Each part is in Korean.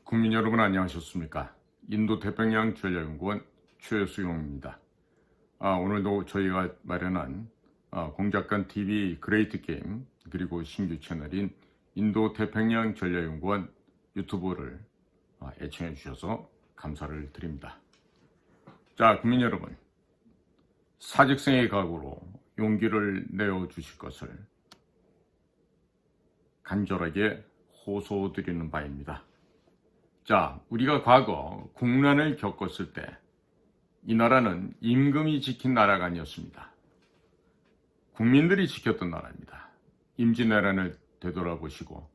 국민 여러분 안녕하셨습니까? 인도태평양 전략연구원 최수용입니다. 오늘도 저희가 마련한 공작관 TV 그레이트 게임 그리고 신규 채널인 인도태평양 전략연구원 유튜브를 애청해 주셔서 감사를 드립니다. 자, 국민 여러분, 사직생의 각오로 용기를 내어 주실 것을 간절하게 호소드리는 바입니다. 자, 우리가 과거 국난을 겪었을 때 이 나라는 임금이 지킨 나라가 아니었습니다. 국민들이 지켰던 나라입니다. 임진왜란을 되돌아보시고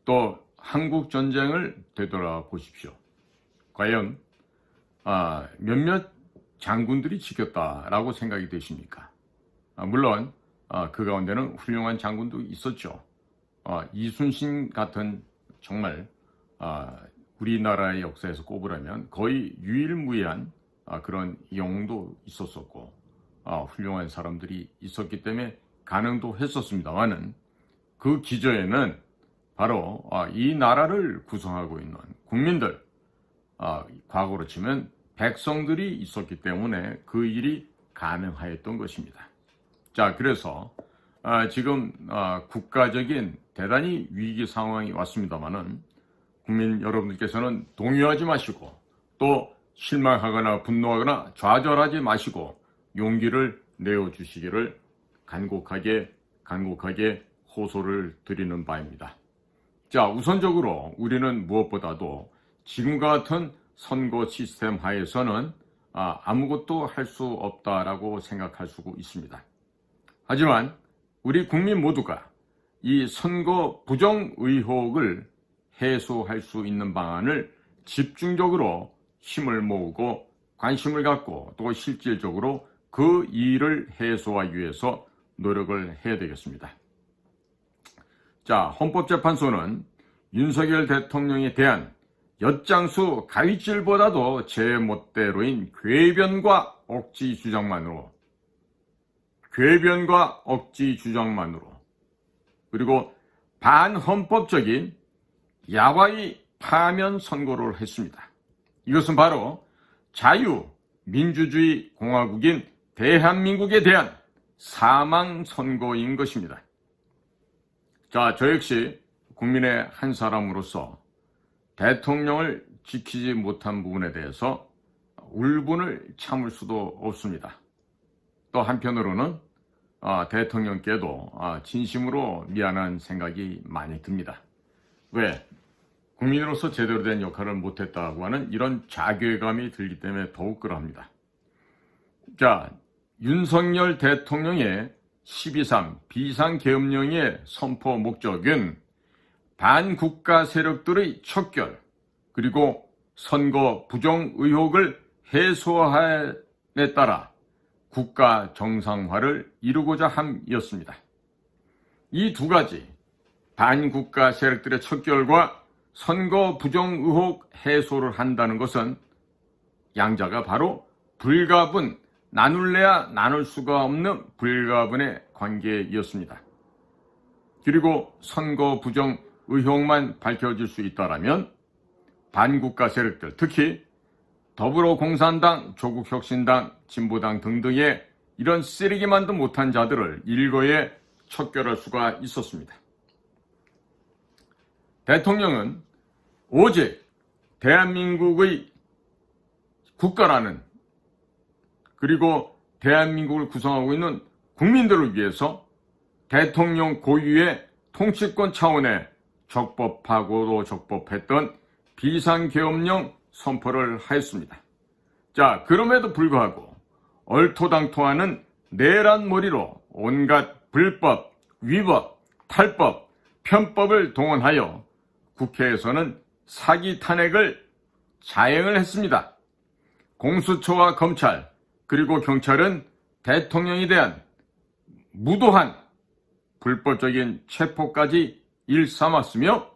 또 한국전쟁을 되돌아보십시오. 과연 몇몇 장군들이 지켰다라고 생각이 되십니까? 물론 그 가운데는 훌륭한 장군도 있었죠. 이순신 같은 정말 우리나라의 역사에서 꼽으라면 거의 유일무이한 그런 영웅도 있었었고 훌륭한 사람들이 있었기 때문에 가능도 했었습니다만은 그 기저에는 바로 이 나라를 구성하고 있는 국민들, 과거로 치면 백성들이 있었기 때문에 그 일이 가능하였던 것입니다. 자, 그래서 지금 국가적인 대단히 위기 상황이 왔습니다만은 국민 여러분들께서는 동요하지 마시고 또 실망하거나 분노하거나 좌절하지 마시고 용기를 내어주시기를 간곡하게 호소를 드리는 바입니다. 자, 우선적으로 우리는 무엇보다도 지금과 같은 선거 시스템 하에서는 아무것도 할 수 없다라고 생각할 수 있습니다. 하지만 우리 국민 모두가 이 선거 부정 의혹을 해소할 수 있는 방안을 집중적으로 힘을 모으고 관심을 갖고 또 실질적으로 그 일을 해소하기 위해서 노력을 해야 되겠습니다. 자, 헌법재판소는 윤석열 대통령에 대한 엿장수 가위질보다도 제 멋대로인 궤변과 억지 주장만으로 그리고 반헌법적인 야바이 파면 선고를 했습니다. 이것은 바로 자유민주주의 공화국인 대한민국에 대한 사망 선고인 것입니다. 자, 저 역시 국민의 한 사람으로서 대통령을 지키지 못한 부분에 대해서 울분을 참을 수도 없습니다. 또 한편으로는 대통령께도 진심으로 미안한 생각이 많이 듭니다. 왜? 국민으로서 제대로 된 역할을 못했다고 하는 이런 자괴감이 들기 때문에 더욱 그러합니다. 자, 윤석열 대통령의 12.3 비상계엄령의 선포 목적은 반국가 세력들의 척결 그리고 선거 부정 의혹을 해소함에 따라 국가 정상화를 이루고자 함이었습니다. 이 두 가지 반국가 세력들의 척결과 선거 부정 의혹 해소를 한다는 것은 양자가 바로 불가분, 나눌래야 나눌 수가 없는 불가분의 관계였습니다. 그리고 선거 부정 의혹만 밝혀질 수 있다면 반국가 세력들, 특히 더불어공산당, 조국혁신당, 진보당 등등의 이런 쓰레기만도 못한 자들을 일거에 척결할 수가 있었습니다. 대통령은 오직 대한민국의 국가라는 그리고 대한민국을 구성하고 있는 국민들을 위해서 대통령 고유의 통치권 차원의 적법하고도 적법했던 비상계엄령 선포를 하였습니다. 자, 그럼에도 불구하고 얼토당토하는 내란 머리로 온갖 불법, 위법, 탈법, 편법을 동원하여 국회에서는 사기 탄핵을 자행을 했습니다. 공수처와 검찰 그리고 경찰은 대통령에 대한 무도한 불법적인 체포까지 일삼았으며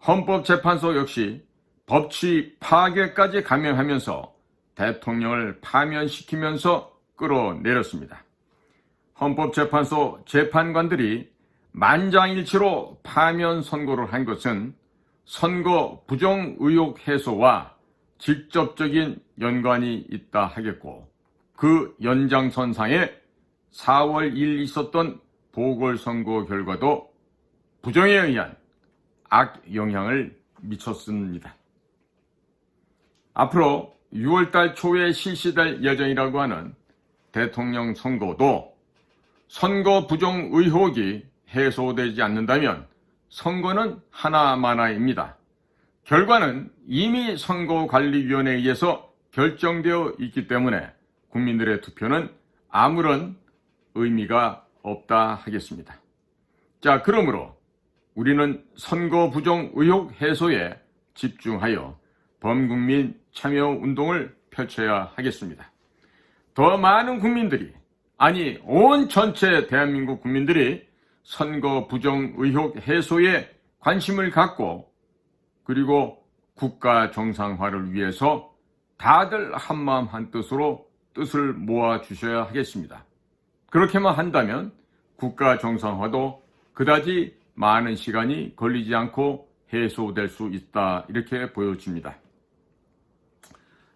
헌법재판소 역시 법치 파괴까지 감행하면서 대통령을 파면시키면서 끌어내렸습니다. 헌법재판소 재판관들이 만장일치로 파면 선고를 한 것은 선거 부정 의혹 해소와 직접적인 연관이 있다 하겠고, 그 연장선상에 4월 1일 있었던 보궐선거 결과도 부정에 의한 악영향을 미쳤습니다. 앞으로 6월달 초에 실시될 예정이라고 하는 대통령 선거도 선거 부정 의혹이 해소되지 않는다면 선거는 하나마나입니다. 결과는 이미 선거관리위원회에 의해서 결정되어 있기 때문에 국민들의 투표는 아무런 의미가 없다 하겠습니다. 자, 그러므로 우리는 선거 부정 의혹 해소에 집중하여 범국민 참여 운동을 펼쳐야 하겠습니다. 더 많은 국민들이, 아니 온 전체 대한민국 국민들이 선거 부정 의혹 해소에 관심을 갖고, 그리고 국가 정상화를 위해서 다들 한마음 한뜻으로 뜻을 모아 주셔야 하겠습니다. 그렇게만 한다면 국가 정상화도 그다지 많은 시간이 걸리지 않고 해소될 수 있다, 이렇게 보여집니다.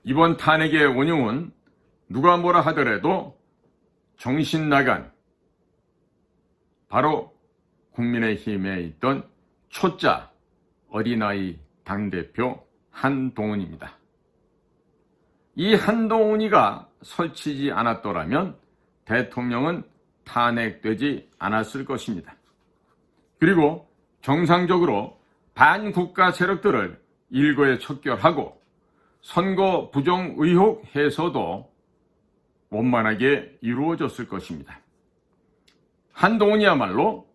이번 탄핵의 원흉은 누가 뭐라 하더라도 정신 나간 바로 국민의힘에 있던 초짜 어린아이 당대표 한동훈입니다. 이 한동훈이가 설치지 않았더라면 대통령은 탄핵되지 않았을 것입니다. 그리고 정상적으로 반국가 세력들을 일거에 척결하고 선거 부정 의혹 해소도 원만하게 이루어졌을 것입니다. 한동훈이야말로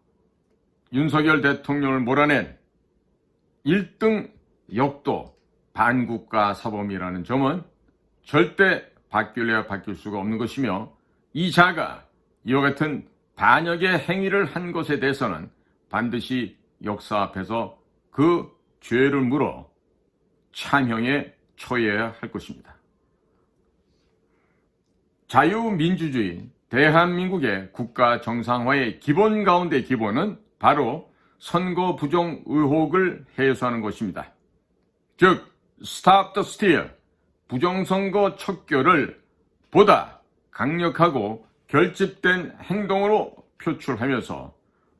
윤석열 대통령을 몰아낸 1등 역도 반국가 사범이라는 점은 절대 바뀔래야 바뀔 수가 없는 것이며, 이 자가 이와 같은 반역의 행위를 한 것에 대해서는 반드시 역사 앞에서 그 죄를 물어 참형에 처해야 할 것입니다. 자유민주주의 대한민국의 국가 정상화의 기본 가운데 기본은 바로 선거 부정 의혹을 해소하는 것입니다. 즉, Stop the Steal, 부정선거 척결을 보다 강력하고 결집된 행동으로 표출하면서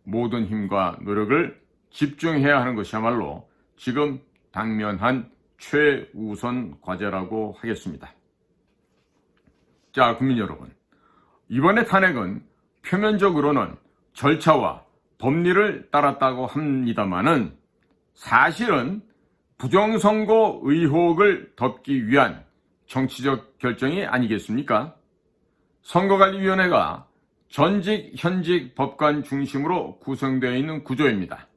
모든 힘과 노력을 집중해야 하는 것이야말로 지금 당면한 최우선 과제라고 하겠습니다. 자, 국민 여러분, 이번의 탄핵은 표면적으로는 절차와 법리를 따랐다고 합니다마는 사실은 부정선거 의혹을 덮기 위한 정치적 결정이 아니겠습니까? 선거관리위원회가 전직, 현직 법관 중심으로 구성되어 있는 구조입니다.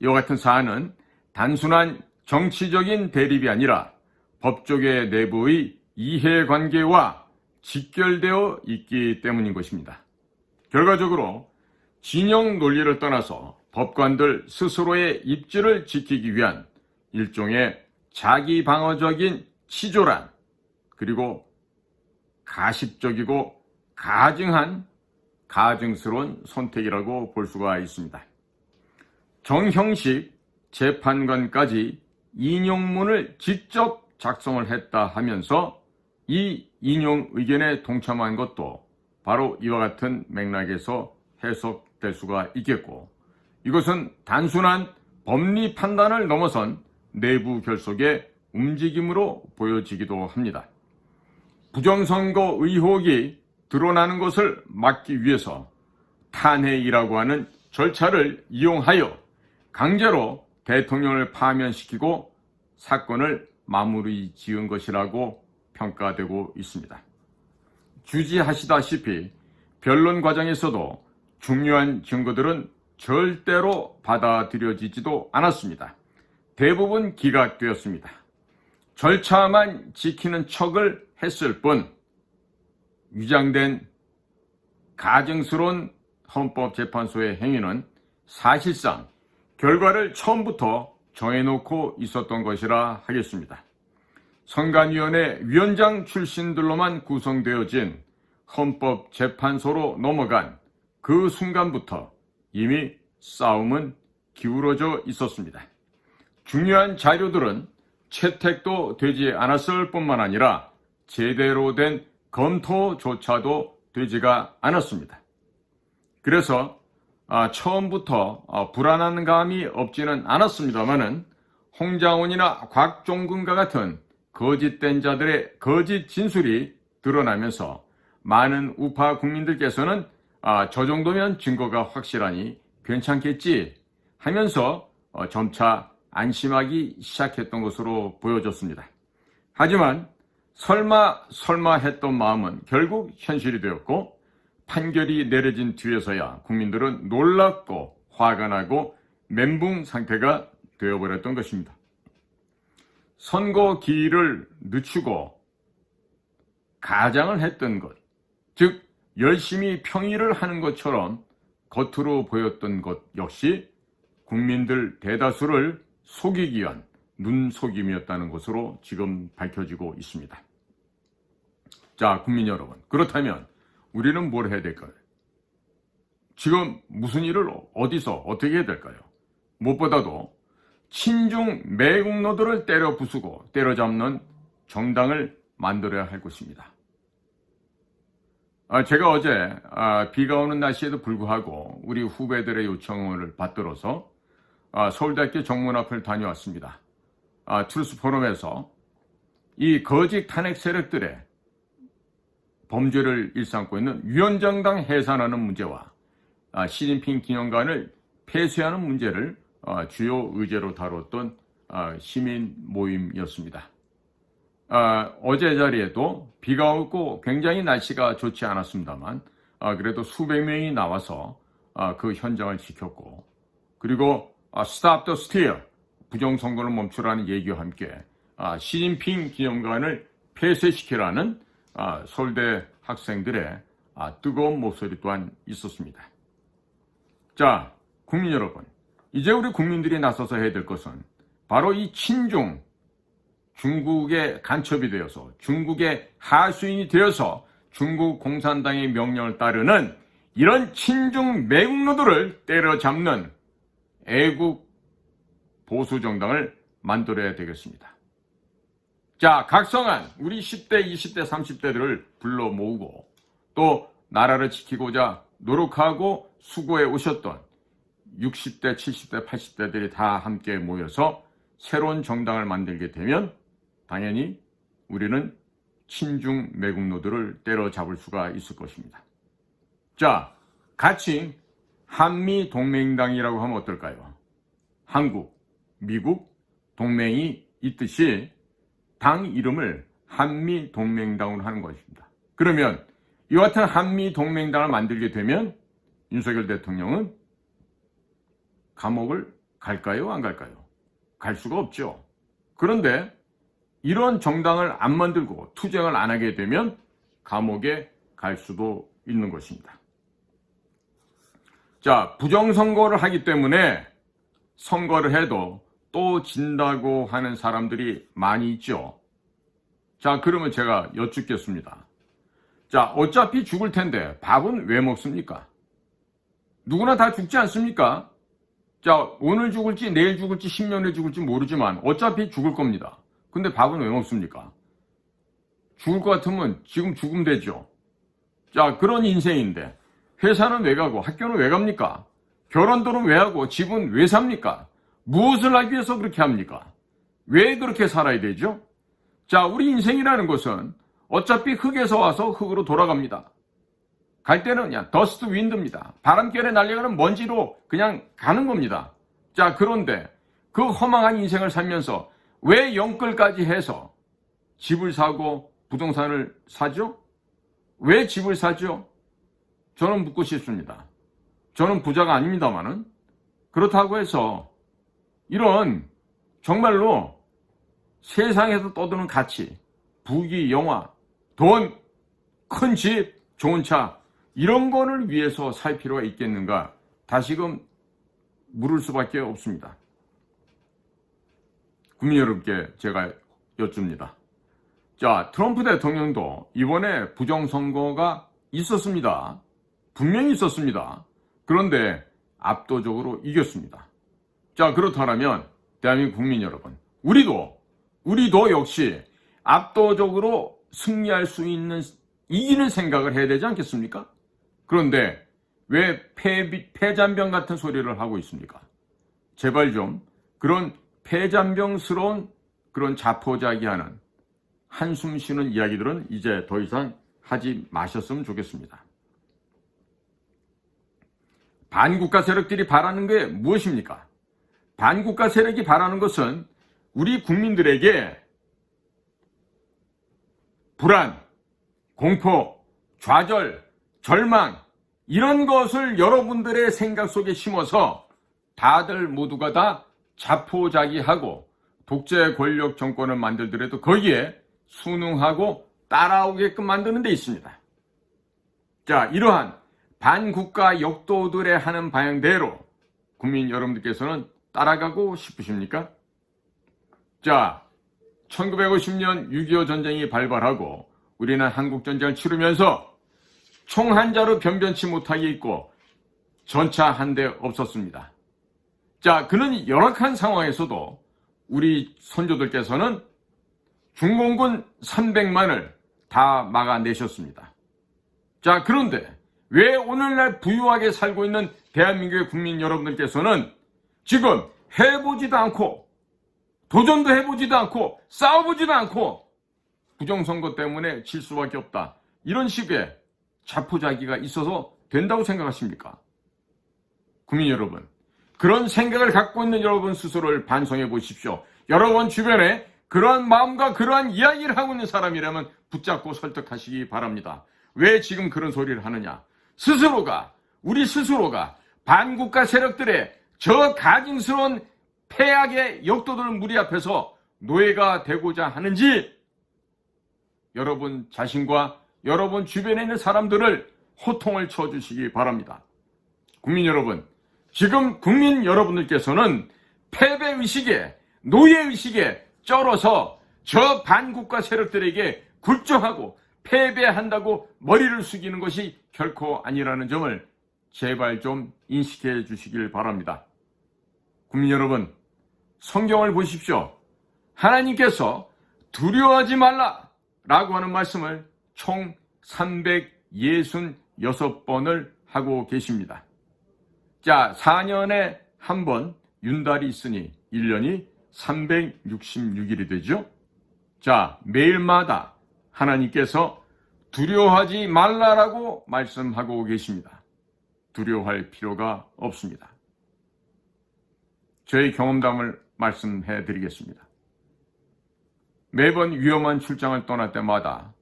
이와 같은 사안은 단순한 정치적인 대립이 아니라 법조계 내부의 이해관계와 직결되어 있기 때문인 것입니다. 결과적으로 진영 논리를 떠나서 법관들 스스로의 입지를 지키기 위한 일종의 자기 방어적인 치졸한, 그리고 가십적이고 가증스러운 선택이라고 볼 수가 있습니다. 정형식 재판관까지 인용문을 직접 작성을 했다 하면서 이 인용 의견에 동참한 것도 바로 이와 같은 맥락에서 해석될 수가 있겠고, 이것은 단순한 법리 판단을 넘어선 내부 결속의 움직임으로 보여지기도 합니다. 부정선거 의혹이 드러나는 것을 막기 위해서 탄핵이라고 하는 절차를 이용하여 강제로 대통령을 파면시키고 사건을 마무리 지은 것이라고 평가되고 있습니다. 주지하시다시피 변론 과정에서도 중요한 증거들은 절대로 받아들여지지도 않았습니다. 대부분 기각되었습니다. 절차만 지키는 척을 했을 뿐 위장된 가증스러운 헌법재판소의 행위는 사실상 결과를 처음부터 정해놓고 있었던 것이라 하겠습니다. 선관위원회 위원장 출신들로만 구성되어진 헌법재판소로 넘어간 그 순간부터 이미 싸움은 기울어져 있었습니다. 중요한 자료들은 채택도 되지 않았을 뿐만 아니라 제대로 된 검토조차도 되지가 않았습니다. 그래서 처음부터 불안한 감이 없지는 않았습니다만은 홍장훈이나 곽종근과 같은 거짓된 자들의 거짓 진술이 드러나면서 많은 우파 국민들께서는 저 정도면 증거가 확실하니 괜찮겠지 하면서 점차 안심하기 시작했던 것으로 보여졌습니다. 하지만 설마 했던 마음은 결국 현실이 되었고 판결이 내려진 뒤에서야 국민들은 놀랍고 화가 나고 멘붕 상태가 되어버렸던 것입니다. 선거 기일을 늦추고 가장을 했던 것, 즉 열심히 평의를 하는 것처럼 겉으로 보였던 것 역시 국민들 대다수를 속이기 위한 눈속임이었다는 것으로 지금 밝혀지고 있습니다. 자, 국민 여러분, 그렇다면 우리는 뭘 해야 될까요? 지금 무슨 일을 어디서 어떻게 해야 될까요? 무엇보다도 친중 매국노들을 때려 부수고 때려잡는 정당을 만들어야 할 것입니다. 제가 어제 비가 오는 날씨에도 불구하고 우리 후배들의 요청을 받들어서 서울대학교 정문 앞을 다녀왔습니다. 트루스 포럼에서 이 거짓 탄핵 세력들의 범죄를 일삼고 있는 위원장당 해산하는 문제와 시진핑 기념관을 폐쇄하는 문제를 주요 의제로 다뤘던 시민 모임이었습니다. 어제 자리에도 비가 오고 굉장히 날씨가 좋지 않았습니다만 그래도 수백 명이 나와서 그 현장을 지켰고, 그리고 Stop the Steal, 부정선거를 멈추라는 얘기와 함께 시진핑 기념관을 폐쇄시키라는 서울대 학생들의 뜨거운 목소리 또한 있었습니다. 자, 국민 여러분, 이제 우리 국민들이 나서서 해야 될 것은 바로 이 친중, 중국의 간첩이 되어서 중국의 하수인이 되어서 중국 공산당의 명령을 따르는 이런 친중 매국노들을 때려잡는 애국 보수정당을 만들어야 되겠습니다. 자, 각성한 우리 10대, 20대, 30대들을 불러 모으고 또 나라를 지키고자 노력하고 수고해 오셨던 60대, 70대, 80대들이 다 함께 모여서 새로운 정당을 만들게 되면 당연히 우리는 친중 매국노들을 때려잡을 수가 있을 것입니다. 자, 같이 한미동맹당이라고 하면 어떨까요? 한국, 미국 동맹이 있듯이 당 이름을 한미동맹당으로 하는 것입니다. 그러면 이와 같은 한미동맹당을 만들게 되면 윤석열 대통령은 감옥을 갈까요? 안 갈까요? 갈 수가 없죠. 그런데 이런 정당을 안 만들고 투쟁을 안 하게 되면 감옥에 갈 수도 있는 것입니다. 자, 부정선거를 하기 때문에 선거를 해도 또 진다고 하는 사람들이 많이 있죠. 자, 그러면 제가 여쭙겠습니다. 자, 어차피 죽을 텐데 밥은 왜 먹습니까? 누구나 다 죽지 않습니까? 자, 오늘 죽을지 내일 죽을지 10년 후에 죽을지 모르지만 어차피 죽을 겁니다. 근데 밥은 왜 먹습니까? 죽을 것 같으면 지금 죽으면 되죠. 자, 그런 인생인데 회사는 왜 가고 학교는 왜 갑니까? 결혼들은 왜 하고 집은 왜 삽니까? 무엇을 하기 위해서 그렇게 합니까? 왜 그렇게 살아야 되죠? 자, 우리 인생이라는 것은 어차피 흙에서 와서 흙으로 돌아갑니다. 갈 때는 그냥 더스트 윈드입니다. 바람결에 날아가는 먼지로 그냥 가는 겁니다. 자, 그런데 그 허망한 인생을 살면서 왜 영끌까지 해서 집을 사고 부동산을 사죠? 왜 집을 사죠? 저는 묻고 싶습니다. 저는 부자가 아닙니다만은 그렇다고 해서 이런 정말로 세상에서 떠드는 가치, 부귀, 영화, 돈, 큰 집, 좋은 차 이런 거를 위해서 살 필요가 있겠는가? 다시금 물을 수밖에 없습니다. 국민 여러분께 제가 여쭙니다. 자, 트럼프 대통령도 이번에 부정선거가 있었습니다. 분명히 있었습니다. 그런데 압도적으로 이겼습니다. 자, 그렇다면 대한민국 국민 여러분, 우리도 역시 압도적으로 승리할 수 있는, 이기는 생각을 해야 되지 않겠습니까? 그런데 왜 패잔병 같은 소리를 하고 있습니까? 제발 좀 그런 패잔병스러운 그런 자포자기하는 한숨 쉬는 이야기들은 이제 더 이상 하지 마셨으면 좋겠습니다. 반국가 세력들이 바라는 게 무엇입니까? 반국가 세력이 바라는 것은 우리 국민들에게 불안, 공포, 좌절, 절망, 이런 것을 여러분들의 생각 속에 심어서 다들 모두가 다 자포자기하고 독재 권력 정권을 만들더라도 거기에 순응하고 따라오게끔 만드는 데 있습니다. 자, 이러한 반국가 역도들의 하는 방향대로 국민 여러분들께서는 따라가고 싶으십니까? 자, 1950년 6.25 전쟁이 발발하고 우리는 한국전쟁을 치르면서 총 한 자루 변변치 못하게 있고 전차 한 대 없었습니다. 자, 그런 열악한 상황에서도 우리 선조들께서는 중공군 300만을 다 막아내셨습니다. 자, 그런데 왜 오늘날 부유하게 살고 있는 대한민국의 국민 여러분들께서는 지금 해보지도 않고 도전도 해보지도 않고 싸워보지도 않고 부정선거 때문에 질 수밖에 없다, 이런 식의 자포자기가 있어서 된다고 생각하십니까? 국민 여러분, 그런 생각을 갖고 있는 여러분 스스로를 반성해 보십시오. 여러분 주변에 그러한 마음과 그러한 이야기를 하고 있는 사람이라면 붙잡고 설득하시기 바랍니다. 왜 지금 그런 소리를 하느냐? 우리 스스로가 반국가 세력들의 저 가증스러운 폐악의 역도들 무리 앞에서 노예가 되고자 하는지 여러분 자신과 여러분 주변에 있는 사람들을 호통을 쳐주시기 바랍니다. 국민 여러분, 지금 국민 여러분들께서는 패배의식에, 노예의식에 쩔어서 저 반국가 세력들에게 굴종하고 패배한다고 머리를 숙이는 것이 결코 아니라는 점을 제발 좀 인식해 주시길 바랍니다. 국민 여러분, 성경을 보십시오. 하나님께서 두려워하지 말라라고 하는 말씀을 총 366번을 하고 계십니다. 자, 4년에 한 번 윤달이 있으니 1년이 366일이 되죠. 자, 매일마다 하나님께서 두려워하지 말라라고 말씀하고 계십니다. 두려워할 필요가 없습니다. 저의 경험담을 말씀해 드리겠습니다. 매번 위험한 출장을 떠날 때마다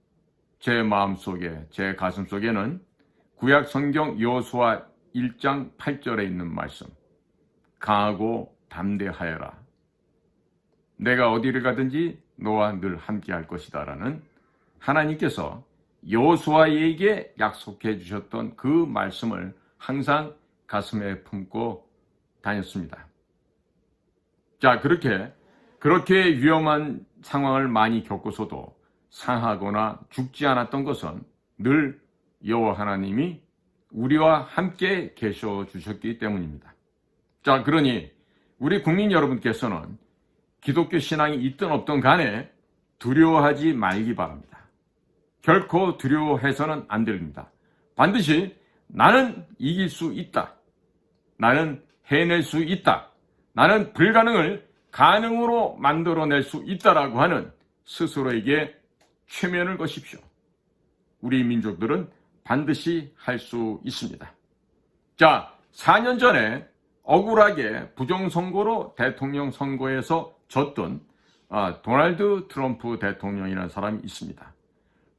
제 마음속에, 제 가슴속에는 구약 성경 여호수아 1장 8절에 있는 말씀, 강하고 담대하여라. 내가 어디를 가든지 너와 늘 함께할 것이다 라는 하나님께서 여호수아에게 약속해 주셨던 그 말씀을 항상 가슴에 품고 다녔습니다. 자, 그렇게 위험한 상황을 많이 겪고서도 상하거나 죽지 않았던 것은 늘 여호와 하나님이 우리와 함께 계셔 주셨기 때문입니다. 자, 그러니 우리 국민 여러분께서는 기독교 신앙이 있든 없든 간에 두려워하지 말기 바랍니다. 결코 두려워해서는 안 됩니다. 반드시 나는 이길 수 있다. 나는 해낼 수 있다. 나는 불가능을 가능으로 만들어낼 수 있다라고 하는 스스로에게 최면을 거십시오. 우리 민족들은 반드시 할 수 있습니다. 자, 4년 전에 억울하게 부정선거로 대통령 선거에서 졌던 도널드 트럼프 대통령이라는 사람이 있습니다.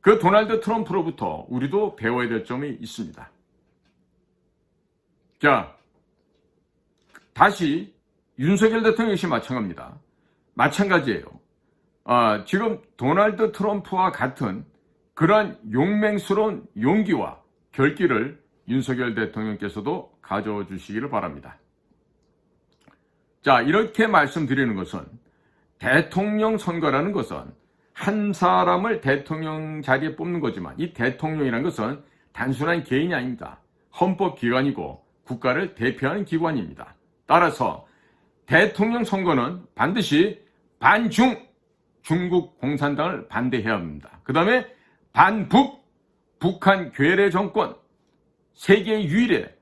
그 도널드 트럼프로부터 우리도 배워야 될 점이 있습니다. 자, 다시 윤석열 대통령 역시 마찬가지예요. 지금 도널드 트럼프와 같은 그러한 용맹스러운 용기와 결기를 윤석열 대통령께서도 가져주시기를 바랍니다. 자, 이렇게 말씀드리는 것은 대통령 선거라는 것은 한 사람을 대통령 자리에 뽑는 거지만 이 대통령이라는 것은 단순한 개인이 아닙니다. 헌법기관이고 국가를 대표하는 기관입니다. 따라서 대통령 선거는 반드시 반중, 중국 공산당을 반대해야 합니다. 그 다음에 반북, 북한 괴뢰 정권, 세계 유일의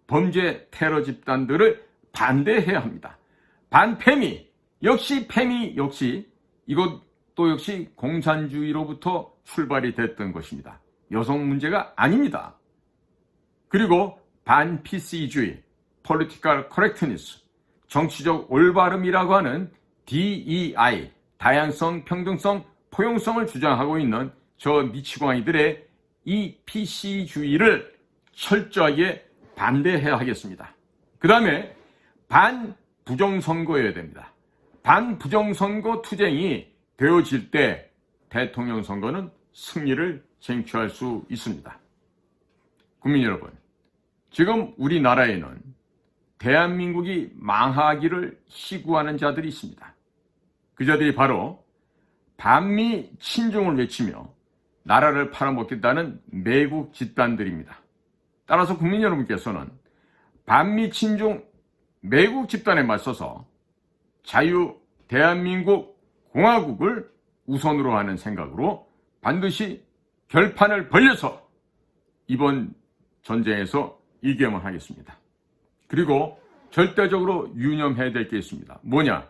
범죄 테러 집단들을 반대해야 합니다. 반패미, 패미 역시 이것도 역시 공산주의로부터 출발이 됐던 것입니다. 여성 문제가 아닙니다. 그리고 반PC주의, Political Correctness, 정치적 올바름이라고 하는 DEI, 다양성, 평등성, 포용성을 주장하고 있는 저 미치광이들의 이 PC주의를 철저하게 반대해야 하겠습니다. 그 다음에 반부정선거여야 됩니다. 반부정선거 투쟁이 되어질 때 대통령 선거는 승리를 쟁취할 수 있습니다. 국민 여러분, 지금 우리나라에는 대한민국이 망하기를 희구하는 자들이 있습니다. 그 자들이 바로 반미 친중을 외치며 나라를 팔아먹겠다는 매국 집단들입니다. 따라서 국민 여러분께서는 반미 친중 매국 집단에 맞서서 자유 대한민국 공화국을 우선으로 하는 생각으로 반드시 결판을 벌려서 이번 전쟁에서 이겨야만 하겠습니다. 그리고 절대적으로 유념해야 될 게 있습니다. 뭐냐?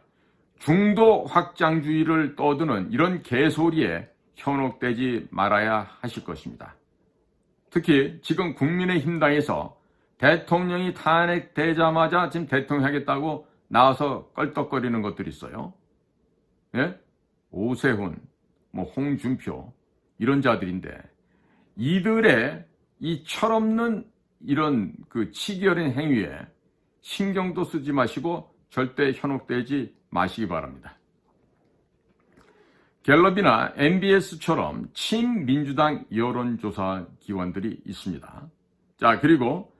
중도 확장주의를 떠드는 이런 개소리에 현혹되지 말아야 하실 것입니다. 특히 지금 국민의힘당에서 대통령이 탄핵되자마자 지금 대통령 하겠다고 나와서 껄떡거리는 것들이 있어요. 예? 오세훈, 홍준표 이런 자들인데 이들의 이 철없는 이런 치기어린 행위에 신경도 쓰지 마시고 절대 현혹되지 마시기 바랍니다. 갤럽이나 MBS처럼 친민주당 여론조사 기관들이 있습니다. 자, 그리고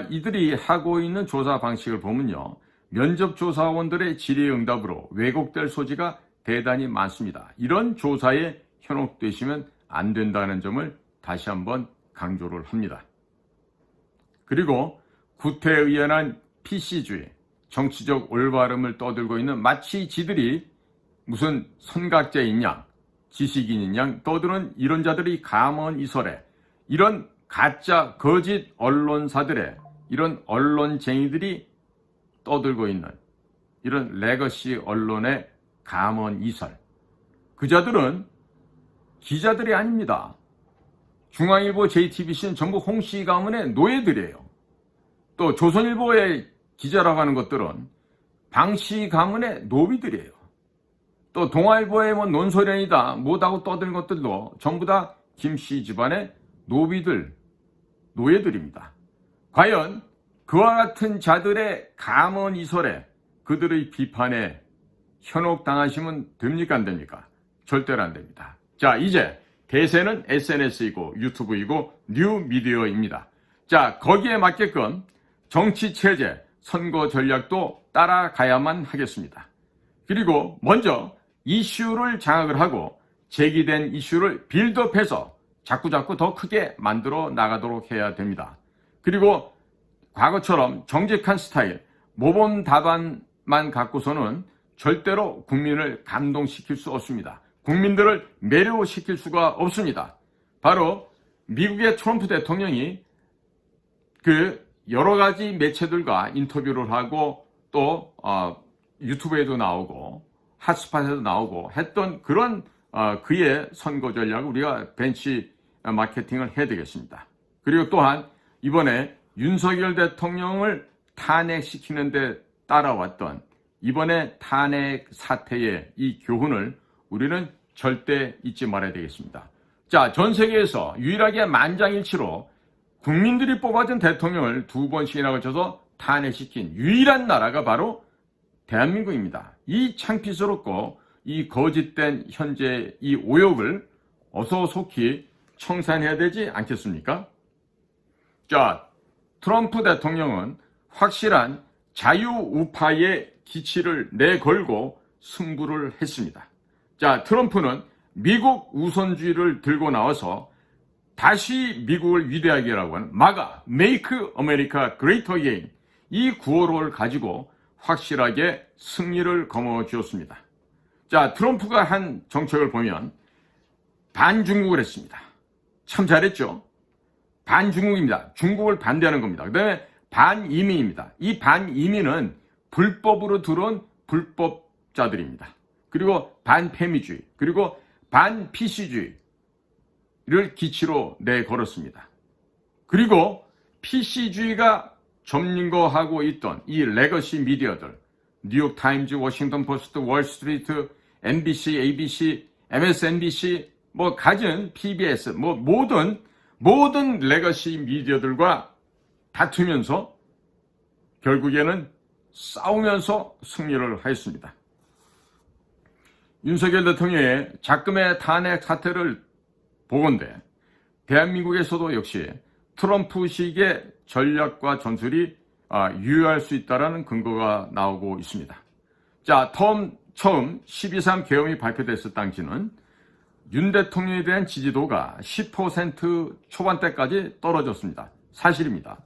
이들이 하고 있는 조사 방식을 보면요, 면접조사원들의 질의응답으로 왜곡될 소지가 대단히 많습니다. 이런 조사에 현혹되시면 안 된다는 점을 다시 한번 강조를 합니다. 그리고 구태의연한 PC주의, 정치적 올바름을 떠들고 있는 마치 지들이 무슨 선각자인 양, 지식인인 양 떠드는 이런 자들이 감언이설에 이런 가짜 거짓 언론사들의 이런 언론쟁이들이 떠들고 있는 이런 레거시 언론의 감언이설, 그 자들은 기자들이 아닙니다. 중앙일보, JTBC는 전부 홍씨 가문의 노예들이에요. 또 조선일보의 기자라고 하는 것들은 방씨 가문의 노비들이에요. 또 동아일보의 논소련이다 못하고 떠드는 것들도 전부 다 김씨 집안의 노비들, 노예들입니다. 과연 그와 같은 자들의 감언이설에 그들의 비판에 현혹당하시면 됩니까 안 됩니까? 절대로 안 됩니다. 자, 이제 대세는 SNS이고 유튜브이고 뉴미디어입니다. 자, 거기에 맞게끔 정치체제, 선거 전략도 따라가야만 하겠습니다. 그리고 먼저 이슈를 장악을 하고 제기된 이슈를 빌드업해서 자꾸자꾸 더 크게 만들어 나가도록 해야 됩니다. 그리고 과거처럼 정직한 스타일, 모범 답안만 갖고서는 절대로 국민을 감동시킬 수 없습니다. 국민들을 매료시킬 수가 없습니다. 바로 미국의 트럼프 대통령이 여러 가지 매체들과 인터뷰를 하고 또 유튜브에도 나오고 핫스팟에도 나오고 했던 그런 그의 선거 전략을 우리가 벤치 마케팅을 해야 되겠습니다. 그리고 또한 이번에 윤석열 대통령을 탄핵시키는 데 따라왔던 이번에 탄핵 사태의 이 교훈을 우리는 절대 잊지 말아야 되겠습니다. 자, 전 세계에서 유일하게 만장일치로 국민들이 뽑아준 대통령을 2번씩이나 거쳐서 탄핵시킨 유일한 나라가 바로 대한민국입니다. 이 창피스럽고 이 거짓된 현재 이 오역을 어서 속히 청산해야 되지 않겠습니까? 자, 트럼프 대통령은 확실한 자유우파의 기치를 내걸고 승부를 했습니다. 자, 트럼프는 미국 우선주의를 들고 나와서 다시 미국을 위대하게 하라고 하는 MAGA, Make America Great Again, 이 구호를 가지고 확실하게 승리를 거머쥐었습니다. 자, 트럼프가 한 정책을 보면 반중국을 했습니다. 참 잘했죠. 반중국입니다. 중국을 반대하는 겁니다. 그 다음에 반이민입니다. 이 반이민은 불법으로 들어온 불법자들입니다. 그리고 반페미주의, 그리고 반PC주의를 기치로 내걸었습니다. 그리고 PC주의가 점거하고 있던 이 레거시 미디어들, 뉴욕타임즈, 워싱턴 포스트, 월스트리트, NBC, ABC, MSNBC, 가진 PBS, 모든 레거시 미디어들과 다투면서 결국에는 싸우면서 승리를 하였습니다. 윤석열 대통령의 작금의 탄핵 사태를 보건대 대한민국에서도 역시 트럼프식의 전략과 전술이 유효할 수 있다는 근거가 나오고 있습니다. 자, 처음 12.3 계엄이 발표됐을 당시는 윤 대통령에 대한 지지도가 10% 초반대까지 떨어졌습니다. 사실입니다.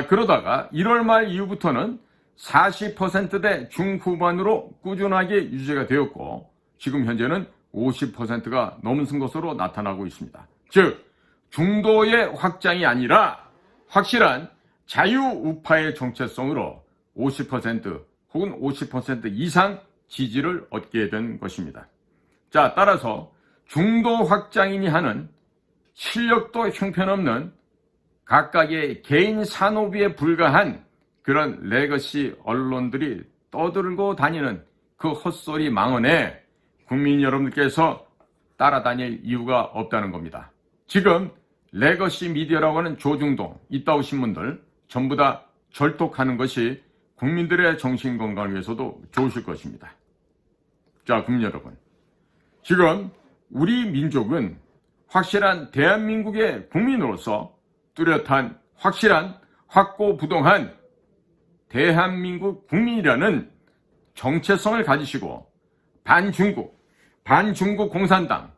그러다가 1월 말 이후부터는 40%대 중후반으로 꾸준하게 유지가 되었고 지금 현재는 50%가 넘은 것으로 나타나고 있습니다. 즉 중도의 확장이 아니라 확실한 자유우파의 정체성으로 50% 혹은 50% 이상 지지를 얻게 된 것입니다. 자, 따라서 중도 확장이니 하는 실력도 형편없는 각각의 개인 산업에 불과한 그런 레거시 언론들이 떠들고 다니는 그 헛소리 망언에 국민 여러분들께서 따라다닐 이유가 없다는 겁니다. 지금 레거시 미디어라고 하는 조중동, 이따오 신문들 전부 다 절독하는 것이 국민들의 정신건강을 위해서도 좋으실 것입니다. 자, 국민 여러분, 지금 우리 민족은 확실한 대한민국의 국민으로서 뚜렷한 확실한 확고부동한 대한민국 국민이라는 정체성을 가지시고 반중국 공산당,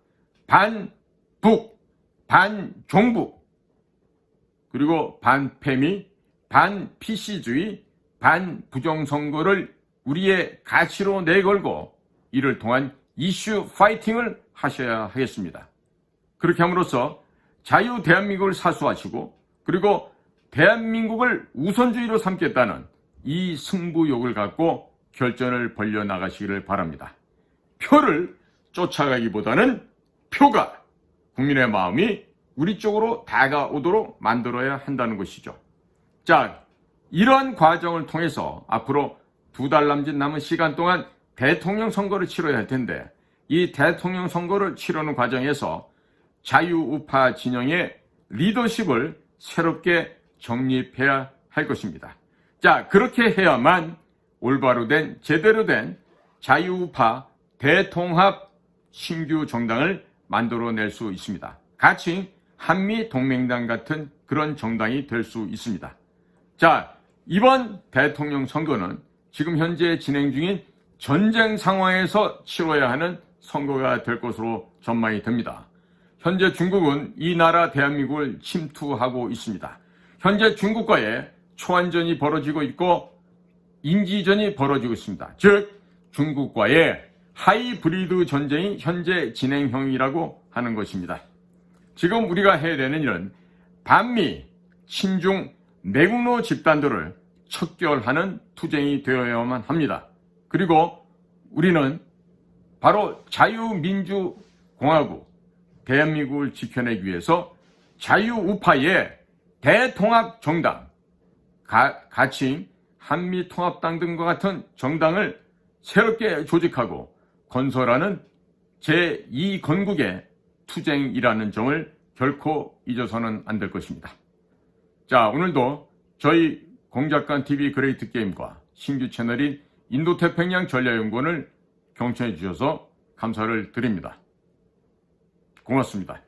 반북, 반종북, 그리고 반패미, 반PC주의, 반부정선거를 우리의 가치로 내걸고 이를 통한 이슈 파이팅을 하셔야 하겠습니다. 그렇게 함으로써 자유 대한민국을 사수하시고 그리고 대한민국을 우선주의로 삼겠다는 이 승부욕을 갖고 결전을 벌려나가시기를 바랍니다. 표를 쫓아가기보다는 표가 국민의 마음이 우리 쪽으로 다가오도록 만들어야 한다는 것이죠. 자, 이러한 과정을 통해서 앞으로 2달 남짓 남은 시간 동안 대통령 선거를 치러야 할 텐데 이 대통령 선거를 치르는 과정에서 자유우파 진영의 리더십을 새롭게 정립해야 할 것입니다. 자, 그렇게 해야만 올바로 된 제대로 된 자유우파 대통합 신규 정당을 만들어낼 수 있습니다. 같이 한미동맹당 같은 그런 정당이 될 수 있습니다. 자, 이번 대통령 선거는 지금 현재 진행 중인 전쟁 상황에서 치러야 하는 선거가 될 것으로 전망이 됩니다. 현재 중국은 이 나라 대한민국을 침투하고 있습니다. 현재 중국과의 초안전이 벌어지고 있고 인지전이 벌어지고 있습니다. 즉 중국과의 하이브리드 전쟁이 현재 진행형이라고 하는 것입니다. 지금 우리가 해야 되는 일은 반미, 친중, 매국노 집단들을 척결하는 투쟁이 되어야만 합니다. 그리고 우리는 바로 자유민주공화국 대한민국을 지켜내기 위해서 자유우파의 대통합 정당, 가칭 한미통합당 등과 같은 정당을 새롭게 조직하고 건설하는 제2건국의 투쟁이라는 점을 결코 잊어서는 안 될 것입니다. 자, 오늘도 저희 공작관TV 그레이트 게임과 신규 채널인 인도태평양 전략연구원을 경청해 주셔서 감사를 드립니다. 고맙습니다.